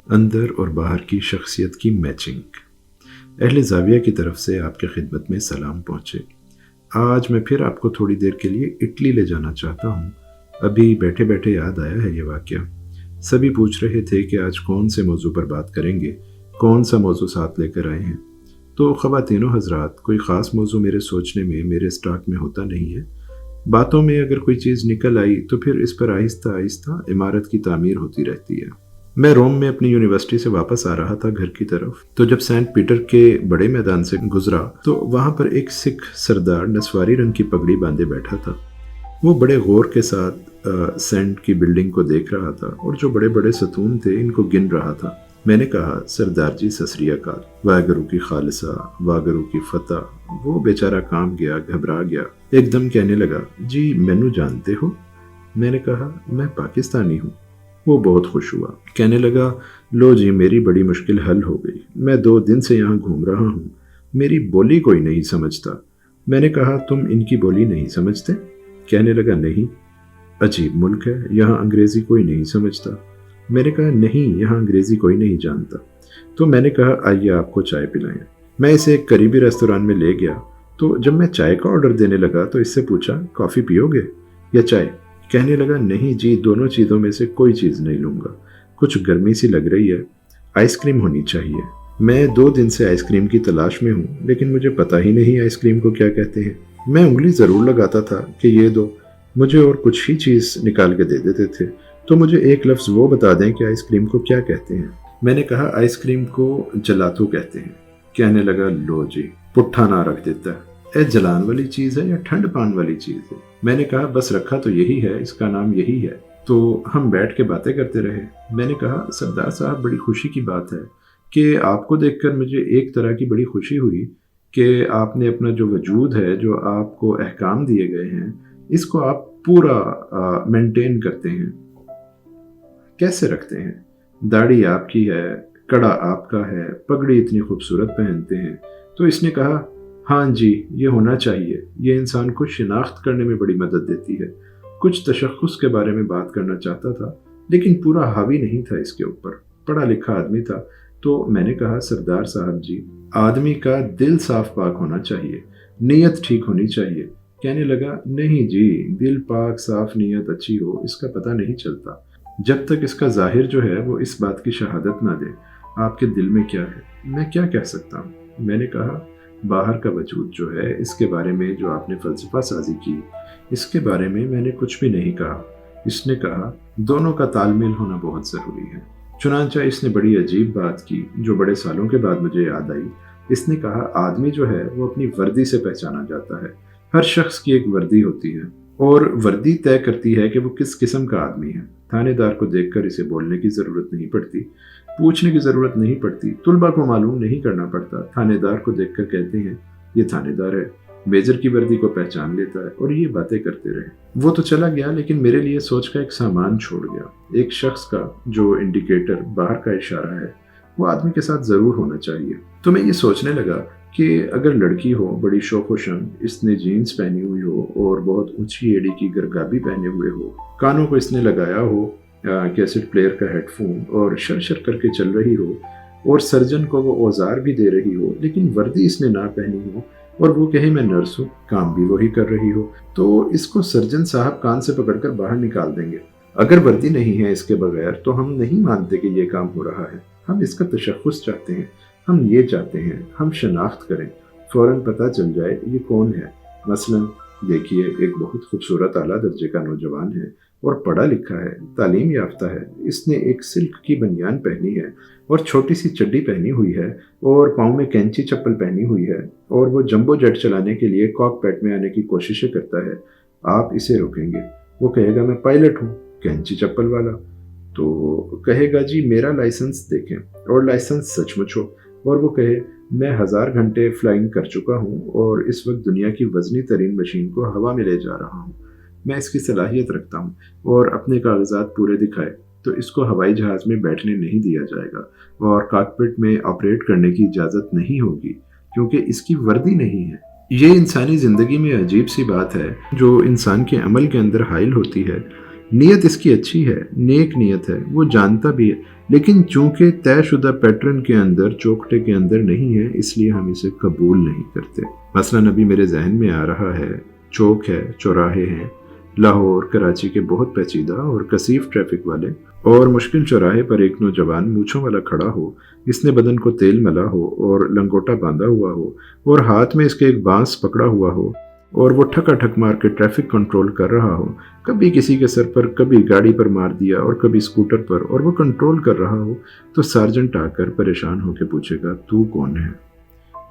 اندر اور باہر کی شخصیت کی میچنگ۔ اہل زاویہ کی طرف سے آپ کی خدمت میں سلام پہنچے۔ آج میں پھر آپ کو تھوڑی دیر کے لیے اٹلی لے جانا چاہتا ہوں۔ ابھی بیٹھے بیٹھے یاد آیا ہے یہ واقعہ۔ سبھی پوچھ رہے تھے کہ آج کون سے موضوع پر بات کریں گے، کون سا موضوع ساتھ لے کر آئے ہیں۔ تو خواتین و حضرات، کوئی خاص موضوع میرے سوچنے میں، میرے اسٹاک میں ہوتا نہیں ہے۔ باتوں میں اگر کوئی چیز نکل آئی تو پھر اس پر آہستہ آہستہ عمارت کی تعمیر ہوتی رہتی ہے۔ میں روم میں اپنی یونیورسٹی سے واپس آ رہا تھا گھر کی طرف، تو جب سینٹ پیٹر کے بڑے میدان سے گزرا تو وہاں پر ایک سکھ سردار نسواری رنگ کی پگڑی باندھے بیٹھا تھا۔ وہ بڑے غور کے ساتھ سینٹ کی بلڈنگ کو دیکھ رہا تھا اور جو بڑے بڑے ستون تھے ان کو گن رہا تھا۔ میں نے کہا، سردار جی ست سری اکال، واگرو کی خالصہ، واگرو کی فتح۔ وہ بیچارہ کانپ گیا، گھبرا گیا، ایک دم کہنے لگا، جی مینو جانتے ہو؟ میں نے کہا، میں پاکستانی ہوں۔ وہ بہت خوش ہوا، کہنے لگا، لو جی میری بڑی مشکل حل ہو گئی۔ میں 2 دن سے یہاں گھوم رہا ہوں، میری بولی کوئی نہیں سمجھتا۔ میں نے کہا، تم ان کی بولی نہیں سمجھتے؟ کہنے لگا، نہیں۔ عجیب ملک ہے، یہاں انگریزی کوئی نہیں سمجھتا۔ میں نے کہا، نہیں، یہاں انگریزی کوئی نہیں جانتا۔ تو میں نے کہا، آئیے آپ کو چائے پلائیں۔ میں اسے ایک قریبی ریستوران میں لے گیا، تو جب میں چائے کا آرڈر دینے لگا تو اس سے پوچھا، کافی پیو گے یا چائے؟ کہنے لگا، نہیں جی، دونوں چیزوں میں سے کوئی چیز نہیں لوں گا، کچھ گرمی سی لگ رہی ہے، آئس کریم ہونی چاہیے۔ میں 2 دن سے آئس کریم کی تلاش میں ہوں، لیکن مجھے پتہ ہی نہیں آئس کریم کو کیا کہتے ہیں۔ میں انگلی ضرور لگاتا تھا کہ یہ دو، مجھے اور کچھ ہی چیز نکال کے دے دیتے تھے، تو مجھے ایک لفظ وہ بتا دیں کہ آئس کریم کو کیا کہتے ہیں۔ میں نے کہا، آئس کریم کو جلاتو کہتے ہیں۔ کہنے لگا، لو جی، پٹھا نہ رکھ دیتا ہے، اے جلان والی چیز ہے یا ٹھنڈ پان والی چیز ہے؟ میں نے کہا، بس رکھا تو یہی ہے، اس کا نام یہی ہے۔ تو ہم بیٹھ کے باتیں کرتے رہے۔ میں نے کہا، سردار صاحب، بڑی خوشی کی بات ہے کہ آپ کو دیکھ کر مجھے ایک طرح کی بڑی خوشی ہوئی کہ آپ نے اپنا جو وجود ہے، جو آپ کو احکام دیے گئے ہیں، اس کو آپ پورا مینٹین کرتے ہیں۔ کیسے رکھتے ہیں؟ داڑھی آپ کی ہے، کڑا آپ کا ہے، پگڑی اتنی خوبصورت پہنتے ہیں۔ تو اس نے کہا، ہاں جی، یہ ہونا چاہیے، یہ انسان کو شناخت کرنے میں بڑی مدد دیتی ہے۔ کچھ تشخص کے بارے میں بات کرنا چاہتا تھا، لیکن پورا حاوی نہیں تھا اس کے اوپر، پڑھا لکھا آدمی تھا۔ تو میں نے کہا، سردار صاحب جی، آدمی کا دل صاف پاک ہونا چاہیے، نیت ٹھیک ہونی چاہیے۔ کہنے لگا، نہیں جی، دل پاک صاف، نیت اچھی ہو، اس کا پتہ نہیں چلتا جب تک اس کا ظاہر جو ہے وہ اس بات کی شہادت نہ دے آپ کے دل میں کیا ہے۔ میں کیا کہہ سکتا ہوں؟ میں نے کہا، باہر کا وجود جو ہے، اس کے بارے میں جو آپ نے فلسفہ سازی کی، اس کے بارے میں نے کچھ بھی نہیں کہا۔ اس نے کہا، دونوں کا تال میل ہونا بہت ضروری ہے۔ چنانچہ اس نے بڑی عجیب بات کی جو بڑے سالوں کے بعد مجھے یاد آئی۔ اس نے کہا، آدمی جو ہے وہ اپنی وردی سے پہچانا جاتا ہے۔ ہر شخص کی ایک وردی ہوتی ہے اور وردی طے کرتی ہے کہ وہ کس قسم کا آدمی ہے۔ تھانے دار کو دیکھ کر اسے بولنے کی ضرورت نہیں پڑتی، پوچھنے کی ضرورت نہیں پڑتی، طلباء کو معلوم نہیں کرنا پڑتا۔ تھانے دار کو دیکھ کر کہتے ہیں، یہ تھانے دار ہے، میجر کی وردی کو پہچان لیتا ہے، اور یہ باتیں کرتے رہے۔ وہ تو چلا گیا، لیکن میرے لیے سوچ کا ایک سامان چھوڑ گیا، ایک شخص کا جو انڈیکیٹر، باہر کا اشارہ ہے، وہ آدمی کے ساتھ ضرور ہونا چاہیے۔ تو میں یہ سوچنے لگا کہ اگر لڑکی ہو، بڑی شوق و شنگ، اس نے جینز پہنی ہوئی ہو اور بہت اونچی ایڑی کی گرگابی پہنے ہوئے ہو، کانوں کو اس نے لگایا ہو کیسٹ پلیئر کا ہیڈ فون اور شر شر کر کے چل رہی ہو، اور سرجن کو وہ اوزار بھی دے رہی ہو، لیکن وردی اس نے نہ پہنی ہو، اور وہ کہے میں نرس ہوں، کام بھی وہی کر رہی ہو، تو اس کو سرجن صاحب کان سے پکڑ کر باہر نکال دیں گے۔ اگر وردی نہیں ہے اس کے بغیر تو ہم نہیں مانتے کہ یہ کام ہو رہا ہے، ہم اس کا تشخص چاہتے ہیں، ہم یہ چاہتے ہیں ہم شناخت کریں، فوراً پتہ چل جائے یہ کون ہے۔ مثلا دیکھیے، ایک بہت خوبصورت اعلیٰ درجے کا نوجوان ہے اور پڑھا لکھا ہے، تعلیم یافتہ ہے، اس نے ایک سلک کی بنیان پہنی ہے اور چھوٹی سی چڈی پہنی ہوئی ہے اور پاؤں میں کینچی چپل پہنی ہوئی ہے، اور وہ جمبو جیٹ چلانے کے لیے کاک پیٹ میں آنے کی کوششیں کرتا ہے۔ آپ اسے روکیں گے، وہ کہے گا میں پائلٹ ہوں، کینچی چپل والا، تو کہے گا جی میرا لائسنس دیکھیں، اور لائسنس سچ مچ ہو، اور وہ کہے میں 1000 گھنٹے فلائنگ کر چکا ہوں اور اس وقت دنیا کی وزنی ترین مشین کو ہوا میں لے جا رہا ہوں، میں اس کی صلاحیت رکھتا ہوں، اور اپنے کاغذات پورے دکھائے تو اس کو ہوائی جہاز میں بیٹھنے نہیں دیا جائے گا اور کاکپٹ میں آپریٹ کرنے کی اجازت نہیں ہوگی کیونکہ اس کی وردی نہیں ہے۔ یہ انسانی زندگی میں عجیب سی بات ہے جو انسان کے عمل کے اندر حائل ہوتی ہے، نیت اس کی اچھی ہے، نیک نیت ہے، وہ جانتا بھی ہے، لیکن چونکہ طے شدہ پیٹرن کے اندر، چوکھٹے کے اندر نہیں ہے، اس لیے ہم اسے قبول نہیں کرتے۔ مثلاً ابھی میرے ذہن میں آ رہا ہے، چوک ہے، چوراہے ہیں، لاہور کراچی کے بہت پیچیدہ اور کثیف ٹریفک والے اور مشکل چوراہے پر ایک نوجوان مونچھوں والا کھڑا ہو، اس نے بدن کو تیل ملا ہو اور لنگوٹا باندھا ہوا ہو اور ہاتھ میں اس کے ایک بانس پکڑا ہوا ہو اور وہ ٹھکا ٹھک مار کے ٹریفک کنٹرول کر رہا ہو، کبھی کسی کے سر پر، کبھی گاڑی پر مار دیا اور کبھی اسکوٹر پر، اور وہ کنٹرول کر رہا ہو، تو سارجنٹ آ کر پریشان ہو کے پوچھے گا تو کون ہے؟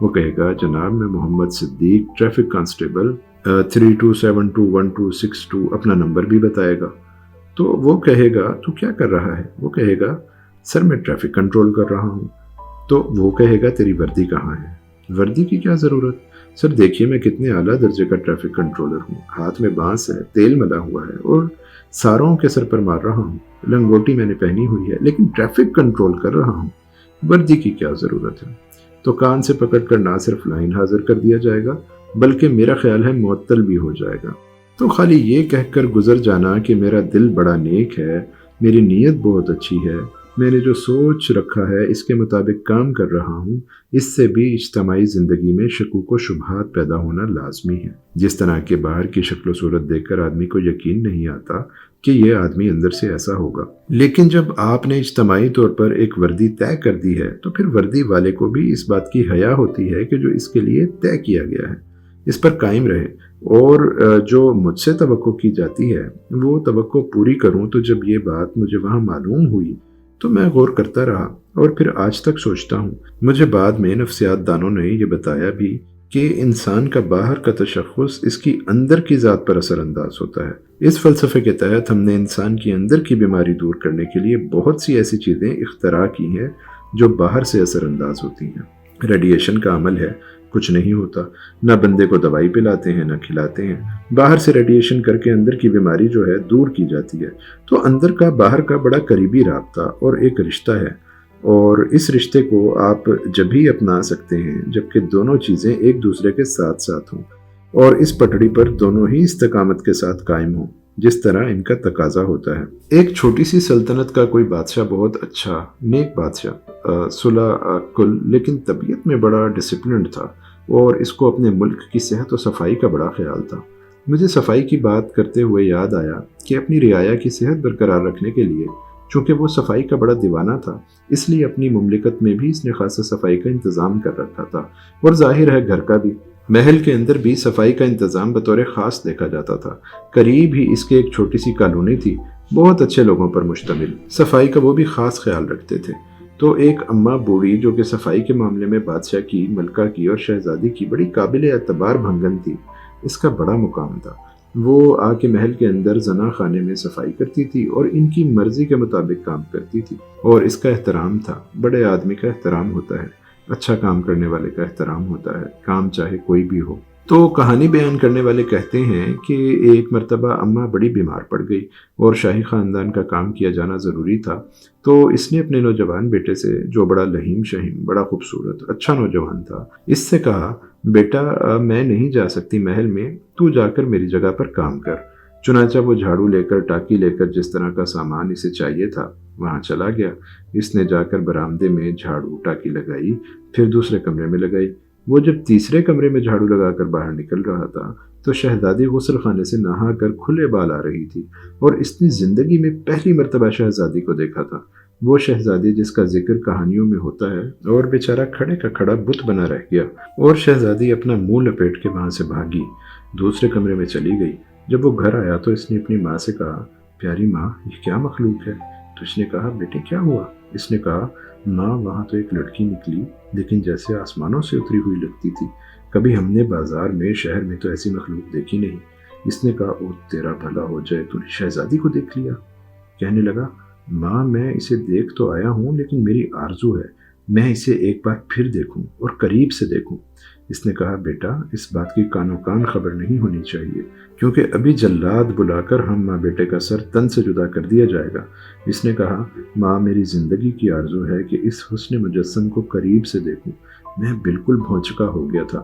وہ کہے گا جناب میں محمد صدیق، ٹریفک کانسٹیبل 32721262، اپنا نمبر بھی بتائے گا۔ تو وہ کہے گا تو کیا کر رہا ہے؟ وہ کہے گا سر میں ٹریفک کنٹرول کر رہا ہوں۔ تو وہ کہے گا تیری وردی کہاں ہے؟ وردی کی کیا ضرورت؟ سر دیکھیے میں کتنے اعلیٰ درجے کا ٹریفک کنٹرولر ہوں، ہاتھ میں بانس ہے، تیل ملا ہوا ہے اور ساروں کے سر پر مار رہا ہوں، لنگوٹی میں نے پہنی ہوئی ہے، لیکن ٹریفک کنٹرول کر رہا ہوں، وردی کی کیا ضرورت ہے؟ تو کان سے پکڑ کر نہ صرف لائن حاضر کر دیا جائے گا بلکہ میرا خیال ہے معطل بھی ہو جائے گا۔ تو خالی یہ کہہ کر گزر جانا کہ میرا دل بڑا نیک ہے، میری نیت بہت اچھی ہے، میں نے جو سوچ رکھا ہے اس کے مطابق کام کر رہا ہوں، اس سے بھی اجتماعی زندگی میں شکوک و شبہات پیدا ہونا لازمی ہے۔ جس طرح کے باہر کی شکل و صورت دیکھ کر آدمی کو یقین نہیں آتا کہ یہ آدمی اندر سے ایسا ہوگا، لیکن جب آپ نے اجتماعی طور پر ایک وردی طے کر دی ہے تو پھر وردی والے کو بھی اس بات کی حیا ہوتی ہے کہ جو اس کے لیے طے کیا گیا ہے اس پر قائم رہے، اور جو مجھ سے توقع کی جاتی ہے وہ توقع پوری کروں۔ تو جب یہ بات مجھے وہاں معلوم ہوئی تو میں غور کرتا رہا اور پھر آج تک سوچتا ہوں۔ مجھے بعد میں نفسیات دانوں نے یہ بتایا بھی کہ انسان کا باہر کا تشخص اس کی اندر کی ذات پر اثر انداز ہوتا ہے۔ اس فلسفے کے تحت ہم نے انسان کی اندر کی بیماری دور کرنے کے لیے بہت سی ایسی چیزیں اختراع کی ہیں جو باہر سے اثر انداز ہوتی ہیں۔ ریڈیشن کا عمل ہے، کچھ نہیں ہوتا، نہ بندے کو دوائی پلاتے ہیں نہ کھلاتے ہیں، باہر سے ریڈیشن کر کے اندر کی بیماری جو ہے دور کی جاتی ہے۔ تو اندر کا باہر کا بڑا قریبی رابطہ اور ایک رشتہ ہے، اور اس رشتے کو آپ جب ہی اپنا سکتے ہیں جبکہ دونوں چیزیں ایک دوسرے کے ساتھ ساتھ ہوں اور اس پٹڑی پر دونوں ہی استقامت کے ساتھ قائم ہوں جس طرح ان کا تقاضا ہوتا ہے۔ ایک چھوٹی سی سلطنت کا کوئی بادشاہ، بہت اچھا نیک بادشاہ، صلح کل، لیکن طبیعت میں بڑا ڈسپلنڈ تھا اور اس کو اپنے ملک کی صحت و صفائی کا بڑا خیال تھا۔ مجھے صفائی کی بات کرتے ہوئے یاد آیا کہ اپنی رعایا کی صحت برقرار رکھنے کے لیے، چونکہ وہ صفائی کا بڑا دیوانہ تھا، اس لیے اپنی مملکت میں بھی اس نے خاصا صفائی کا انتظام کر رکھا تھا، اور ظاہر ہے گھر کا بھی، محل کے اندر بھی صفائی کا انتظام بطور خاص دیکھا جاتا تھا۔ قریب ہی اس کے ایک چھوٹی سی کالونی تھی، بہت اچھے لوگوں پر مشتمل، صفائی کا وہ بھی خاص خیال رکھتے تھے۔ تو ایک اماں بوڑھی جو کہ صفائی کے معاملے میں بادشاہ کی، ملکہ کی اور شہزادی کی بڑی قابل اعتبار بھنگن تھی، اس کا بڑا مقام تھا۔ وہ آ کے محل کے اندر زنا خانے میں صفائی کرتی تھی اور ان کی مرضی کے مطابق کام کرتی تھی، اور اس کا احترام تھا۔ بڑے آدمی کا احترام ہوتا ہے، اچھا کام کرنے والے کا احترام ہوتا ہے، کام چاہے کوئی بھی ہو۔ تو کہانی بیان کرنے والے کہتے ہیں کہ ایک مرتبہ اماں بڑی بیمار پڑ گئی اور شاہی خاندان کا کام کیا جانا ضروری تھا، تو اس نے اپنے نوجوان بیٹے سے، جو بڑا لہیم شہیم، بڑا خوبصورت اچھا نوجوان تھا، اس سے کہا بیٹا میں نہیں جا سکتی محل میں، تو جا کر میری جگہ پر کام کر۔ چنانچہ وہ جھاڑو لے کر، ٹاکی لے کر، جس طرح کا سامان اسے چاہیے تھا وہاں چلا گیا۔ اس نے جا کر برآمدے میں جھاڑو ٹاکی لگائی، پھر دوسرے کمرے میں لگائی۔ وہ جب تیسرے کمرے میں جھاڑو لگا کر باہر نکل رہا تھا تو شہزادی غسل خانے سے نہا کر کھلے بال آ رہی تھی، اور اس نے زندگی میں پہلی مرتبہ شہزادی کو دیکھا تھا۔ وہ شہزادی جس کا ذکر کہانیوں میں ہوتا ہے، اور بیچارہ کھڑے کا کھڑا بت بنا رہ گیا، اور شہزادی اپنا منہ لپیٹ کے وہاں سے بھاگی، دوسرے کمرے میں چلی گئی۔ جب وہ گھر آیا تو اس نے اپنی ماں سے کہا پیاری ماں یہ کیا مخلوق ہے؟ تو اس نے کہا بیٹے کیا ہوا؟ اس نے کہا ماں وہاں تو ایک لڑکی نکلی، لیکن جیسے آسمانوں سے اتری ہوئی لگتی تھی، کبھی ہم نے بازار میں، شہر میں تو ایسی مخلوق دیکھی نہیں۔ اس نے کہا او تیرا بھلا ہو جائے، تو نے شہزادی کو دیکھ لیا؟ کہنے لگا ماں میں اسے دیکھ تو آیا ہوں، لیکن میری آرزو ہے میں اسے ایک بار پھر دیکھوں اور قریب سے دیکھوں۔ اس نے کہا بیٹا اس بات کی کانوں کان خبر نہیں ہونی چاہیے، کیونکہ ابھی جلاد بلا کر ہم ماں بیٹے کا سر تن سے جدا کر دیا جائے گا۔ اس نے کہا ماں میری زندگی کی آرزو ہے کہ اس حسن مجسم کو قریب سے دیکھوں۔ میں بالکل بھونچکا ہو گیا تھا،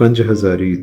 5,000,